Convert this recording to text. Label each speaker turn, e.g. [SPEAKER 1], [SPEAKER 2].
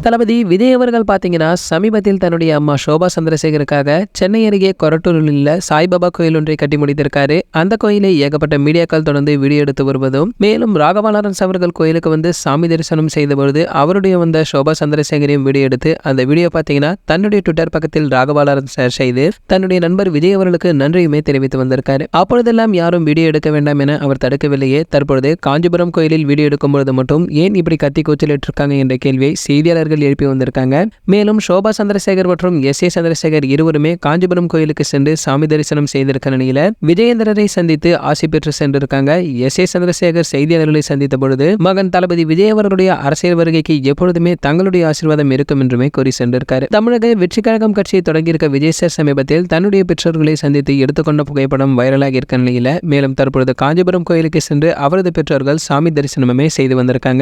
[SPEAKER 1] தளபதி விஜய் அவர்கள் பாத்தீங்கன்னா சமீபத்தில் தன்னுடைய அம்மா சோபா சந்திரசேகருக்காக சென்னை அருகே கொரட்டூரில் உள்ள சாய்பாபா கோயில் ஒன்றை கட்டி முடித்திருக்காரு. அந்த கோயிலை ஏகப்பட்ட மீடியாக்கள் தொடர்ந்து வீடியோ எடுத்து வருவதும், மேலும் ராகவா லாரன்ஸ் அவர்கள் கோயிலுக்கு வந்து சாமி தரிசனம் செய்த பொழுது அவருடைய வந்த சோபா சந்திரசேகரையும் வீடியோ எடுத்து அந்த வீடியோ பாத்தீங்கன்னா தன்னுடைய ட்விட்டர் பக்கத்தில் ராகவா லாரன்ஸ் ஷேர் செய்து தன்னுடைய நண்பர் விஜய் அவர்களுக்கு நன்றியுமே தெரிவித்து வந்திருக்காரு. அப்பொழுதெல்லாம் யாரும் வீடியோ எடுக்க வேண்டாம் என அவர் தடுக்கவில்லையே. தற்பொழுது காஞ்சிபுரம் கோயிலில் வீடியோ எடுக்கும் பொழுது மட்டும் ஏன் இப்படி கத்தி கூச்சலிட்டு இருக்காங்க என்ற கேள்வியை செய்தியாளர்கள் எழுப்பி வந்திருக்காங்க. மேலும் சோபா சந்திரசேகர் மற்றும் எஸ் ஏ சந்திரசேகர் இருவருமே காஞ்சிபுரம் கோயிலுக்கு சென்று சாமி தரிசனம் செய்திருக்க நிலையில விஜயேந்திரரை சந்தித்து ஆசி பெற்று சென்றிருக்காங்க. எஸ் ஏ சந்திரசேகர் செய்தியாளர்களை சந்தித்த பொழுது மகன் தளபதி விஜய் அவர்களுடைய அரசியல் வருகைக்கு எப்பொழுதுமே தங்களுடைய ஆசீர்வாதம் இருக்கும் என்றுமே கூறி சென்றிருக்காரு. தமிழக வெற்றி கழகம் கட்சியை தொடங்கியிருக்க விஜய் சார் சமீபத்தில் தன்னுடைய பெற்றோர்களை சந்தித்து எடுத்துக்கொண்ட புகைப்படம் வைரலாகி இருக்க நிலையில மேலும் தற்பொழுது காஞ்சிபுரம் கோயிலுக்கு சென்று அவரது பெற்றோர்கள் சாமி தரிசனமே செய்து வந்திருக்காங்க.